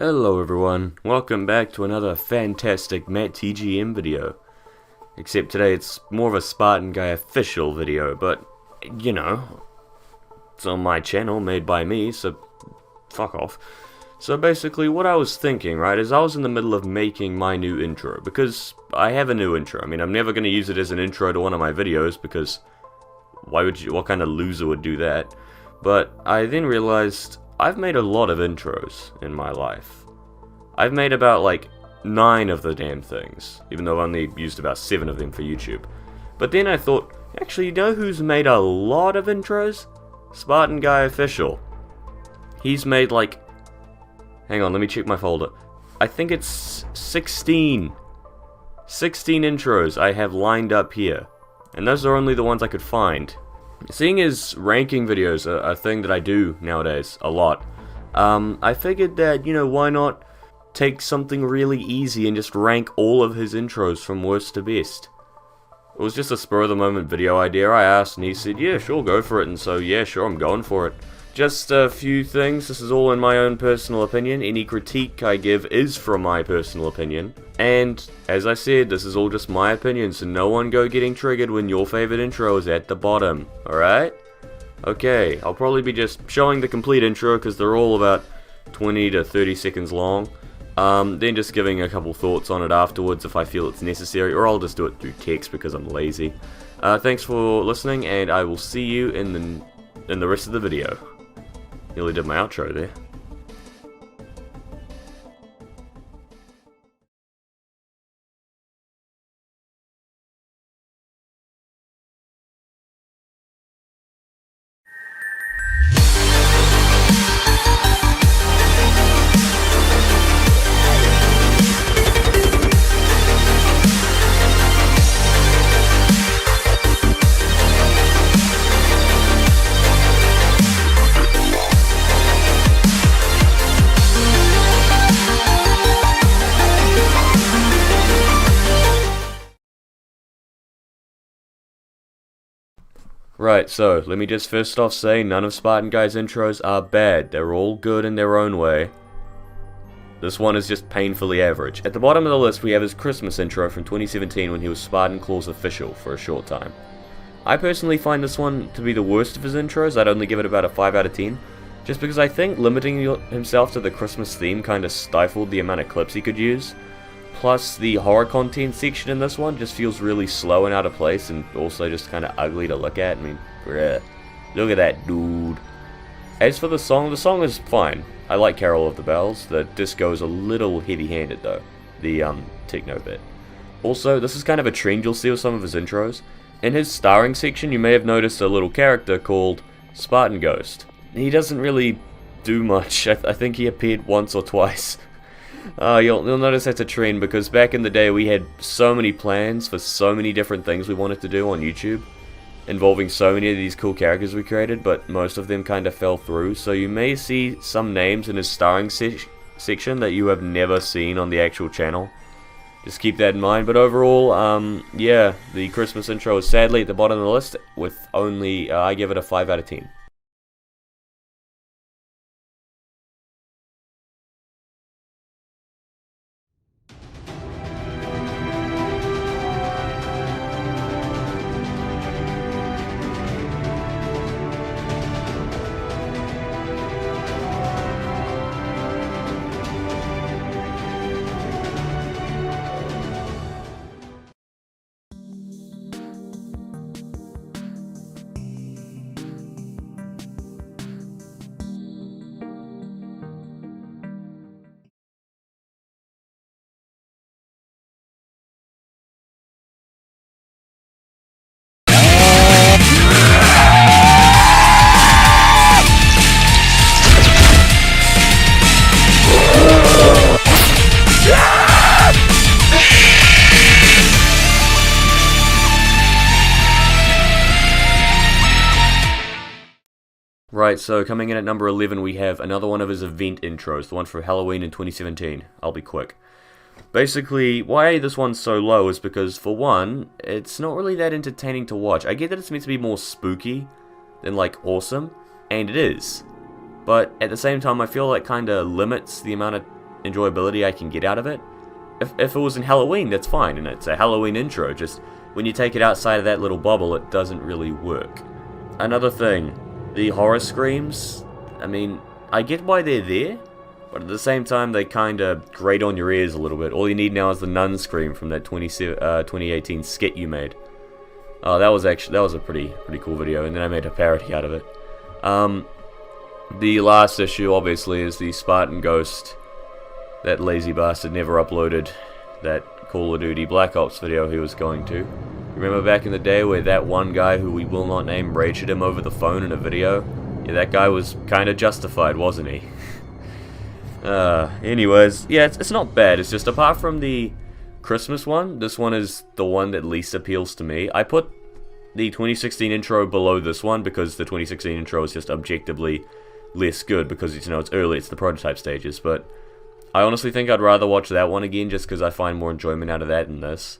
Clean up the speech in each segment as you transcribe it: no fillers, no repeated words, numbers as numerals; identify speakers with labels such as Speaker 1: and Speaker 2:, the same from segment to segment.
Speaker 1: Hello everyone, welcome back to another fantastic MattTGM video. Except today it's more of a Spartan Guy official video, but, you know, it's on my channel, made by me, so fuck off. So basically what I was thinking, right, is I was in the middle of making my new intro, because I have a new intro. I mean, I'm never going to use it as an intro to one of my videos, because what kind of loser would do that? But I then realized I've made a lot of intros in my life. I've made about like 9 of the damn things, even though I've only used about 7 of them for YouTube. But then I thought, actually, you know who's made a lot of intros? Spartan Guy Official. He's made like, hang on, let me check my folder. I think it's 16 intros I have lined up here. And those are only the ones I could find. Seeing as ranking videos are a thing that I do nowadays a lot, I figured that, you know, why not take something really easy and just rank all of his intros from worst to best. It was just a spur of the moment video idea. I asked and he said, yeah, sure, go for it. And so, yeah, sure, I'm going for it. Just a few things. This is all in my own personal opinion. Any critique I give is from my personal opinion. And, as I said, this is all just my opinion, so no one go getting triggered when your favorite intro is at the bottom, alright? Okay, I'll probably be just showing the complete intro, because they're all about 20 to 30 seconds long. Then just giving a couple thoughts on it afterwards if I feel it's necessary, or I'll just do it through text because I'm lazy. Thanks for listening, and I will see you in the rest of the video. Nearly did my outro there. Right, so, let me just first off say, none of Spartan Guy's intros are bad. They're all good in their own way. This one is just painfully average. At the bottom of the list, we have his Christmas intro from 2017 when he was Spartan Claw's official for a short time. I personally find this one to be the worst of his intros. I'd only give it about a 5 out of 10. Just because I think limiting himself to the Christmas theme kind of stifled the amount of clips he could use. Plus, the horror content section in this one just feels really slow and out of place, and also just kind of ugly to look at. I mean, bruh, look at that dude. As for the song is fine. I like Carol of the Bells. The disco is a little heavy-handed though, the techno bit. Also, this is kind of a trend you'll see with some of his intros. In his starring section, you may have noticed a little character called Spartan Ghost. He doesn't really do much. I think he appeared once or twice. You'll notice that's a trend because back in the day we had so many plans for so many different things we wanted to do on YouTube, involving so many of these cool characters we created, but most of them kind of fell through, so you may see some names in his starring section that you have never seen on the actual channel. Just keep that in mind, but overall, yeah, the Christmas intro is sadly at the bottom of the list with only, I give it a 5 out of 10. Right, so coming in at number 11 we have another one of his event intros, the one for Halloween in 2017. I'll be quick. Basically, why this one's so low is because, for one, it's not really that entertaining to watch. I get that it's meant to be more spooky than, like, awesome, and it is. But at the same time, I feel like kinda limits the amount of enjoyability I can get out of it. If it was in Halloween, that's fine, and it's a Halloween intro, just when you take it outside of that little bubble, it doesn't really work. Another thing, the horror screams, I mean, I get why they're there, but at the same time, they kinda grate on your ears a little bit. All you need now is the nun scream from that 2018 skit you made. Oh, that was a pretty cool video, and then I made a parody out of it. The last issue, obviously, is the Spartan Ghost. That lazy bastard never uploaded that Call of Duty Black Ops video he was going to. Remember back in the day where that one guy who we will not name raged at him over the phone in a video? Yeah, that guy was kinda justified, wasn't he? Anyways, yeah, it's not bad. It's just, apart from the Christmas one, this one is the one that least appeals to me. I put the 2016 intro below this one because the 2016 intro is just objectively less good because, you know, it's early, it's the prototype stages, but I honestly think I'd rather watch that one again just because I find more enjoyment out of that than this.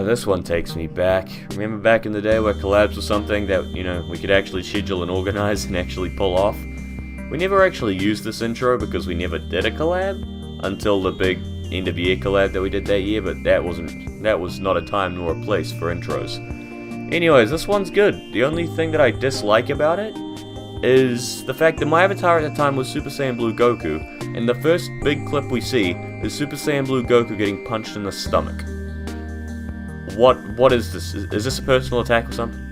Speaker 1: This one takes me back. Remember back in the day where collabs was something that, you know, we could actually schedule and organize and actually pull off? We never actually used this intro because we never did a collab until the big end of year collab that we did that year, but that was not a time nor a place for intros. Anyways, this one's good. The only thing that I dislike about it is the fact that my avatar at the time was Super Saiyan Blue Goku, and the first big clip we see is Super Saiyan Blue Goku getting punched in the stomach. What is this? Is this a personal attack or something?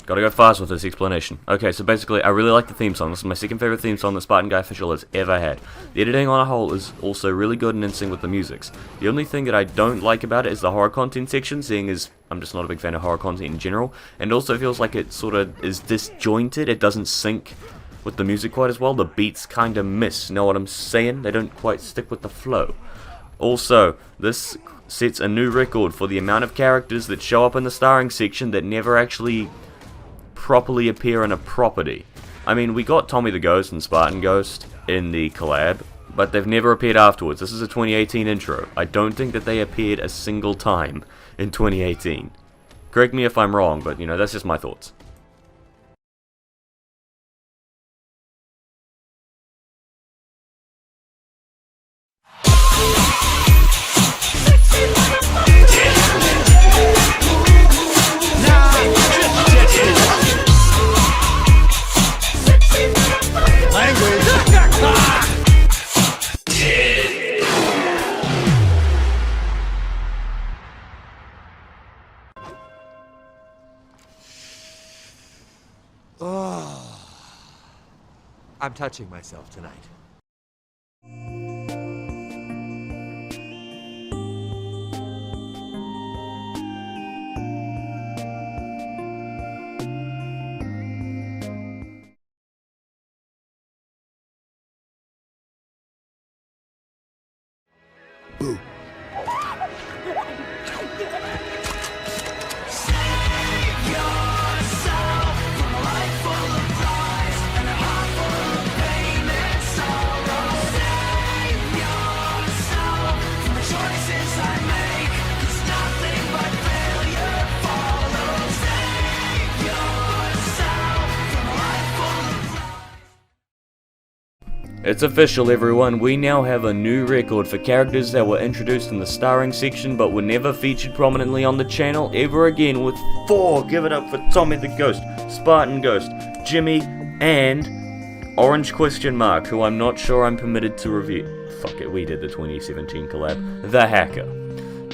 Speaker 1: Gotta go fast with this explanation. Okay, so basically, I really like the theme song. This is my second favorite theme song that Spartan Guy Official has ever had. The editing on a whole is also really good and in sync with the musics. The only thing that I don't like about it is the horror content section, seeing as I'm just not a big fan of horror content in general, and also feels like it sort of is disjointed. It doesn't sync with the music quite as well. The beats kinda miss, know what I'm saying? They don't quite stick with the flow. Also, this sets a new record for the amount of characters that show up in the starring section that never actually properly appear in a property. I mean, we got Tommy the Ghost and Spartan Ghost in the collab, but they've never appeared afterwards. This is a 2018 intro. I don't think that they appeared a single time in 2018. Correct me if I'm wrong, but, you know, that's just my thoughts.
Speaker 2: I'm touching myself tonight. Boo.
Speaker 1: It's official, everyone. We now have a new record for characters that were introduced in the starring section but were never featured prominently on the channel ever again, with 4. Give it up for Tommy the Ghost, Spartan Ghost, Jimmy, and Orange Question Mark, who I'm not sure I'm permitted to review. Fuck it, we did the 2017 collab. The Hacker.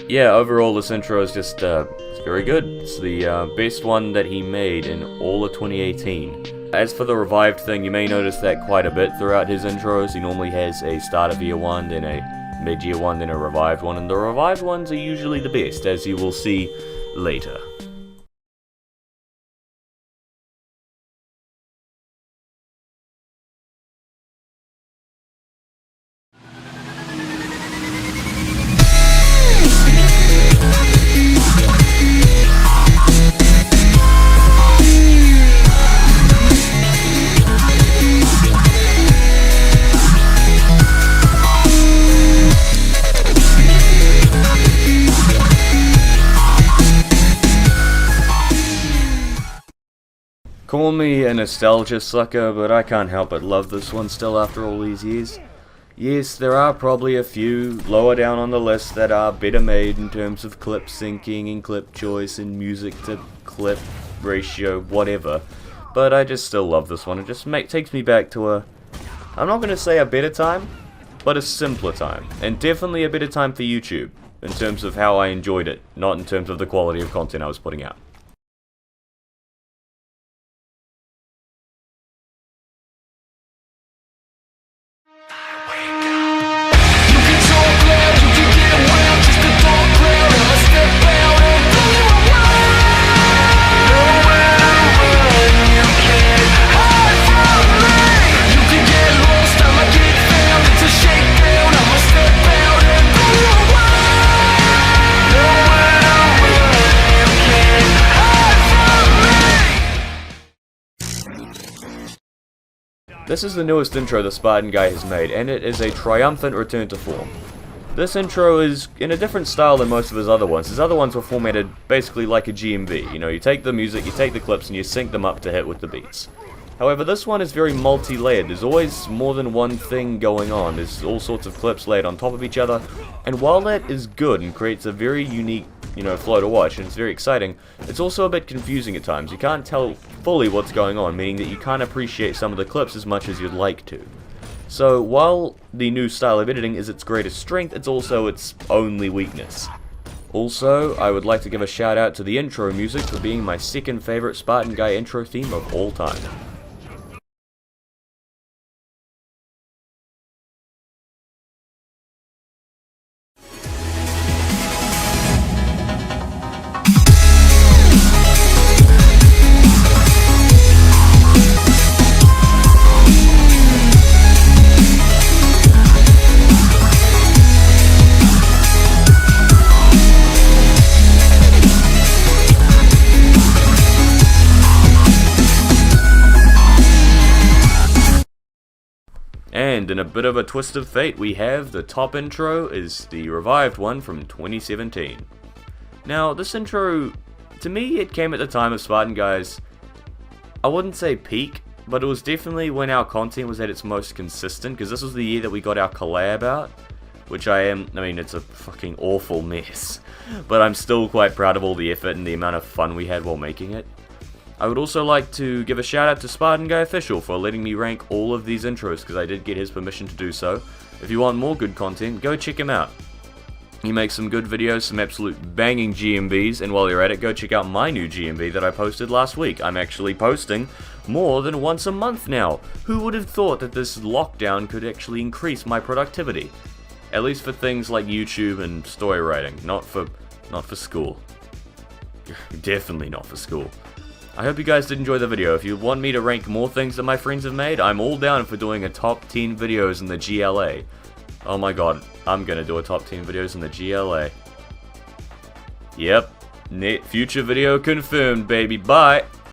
Speaker 1: Yeah, overall this intro is just, it's very good. It's the best one that he made in all of 2018. As for the revived thing, you may notice that quite a bit throughout his intros. He normally has a start of year 1, then a mid-year 1, then a revived one, and the revived ones are usually the best, as you will see later. Call me a nostalgia sucker, but I can't help but love this one still after all these years. Yes, there are probably a few lower down on the list that are better made in terms of clip syncing and clip choice and music to clip ratio, whatever. But I just still love this one. It just takes me back to I'm not going to say a better time, but a simpler time. And definitely a better time for YouTube, in terms of how I enjoyed it, not in terms of the quality of content I was putting out. This is the newest intro the Spartan Guy has made, and it is a triumphant return to form. This intro is in a different style than most of his other ones. His other ones were formatted basically like a GMV. You know, you take the music, you take the clips, and you sync them up to hit with the beats. However, this one is very multi-layered. There's always more than one thing going on. There's all sorts of clips laid on top of each other, and while that is good and creates a very unique, flow to watch, and it's very exciting, it's also a bit confusing at times. You can't tell fully what's going on, meaning that you can't appreciate some of the clips as much as you'd like to. So, while the new style of editing is its greatest strength, it's also its only weakness. Also, I would like to give a shout out to the intro music for being my second favorite Spartan Guy intro theme of all time. And in a bit of a twist of fate, we have the top intro is the revived one from 2017. Now, this intro, to me, it came at the time of Spartan Guy's, I wouldn't say peak, but it was definitely when our content was at its most consistent, because this was the year that we got our collab out, which I mean, it's a fucking awful mess, but I'm still quite proud of all the effort and the amount of fun we had while making it. I would also like to give a shout out to Spartan Guy Official for letting me rank all of these intros, because I did get his permission to do so. If you want more good content, go check him out. He makes some good videos, some absolute banging GMBs, and while you're at it, go check out my new GMB that I posted last week. I'm actually posting more than once a month now. Who would have thought that this lockdown could actually increase my productivity? At least for things like YouTube and story writing, not for school. Definitely not for school. I hope you guys did enjoy the video. If you want me to rank more things that my friends have made, I'm all down for doing a top 10 videos in the GLA. Oh my god, I'm gonna do a top 10 videos in the GLA. Yep, future video confirmed, baby. Bye!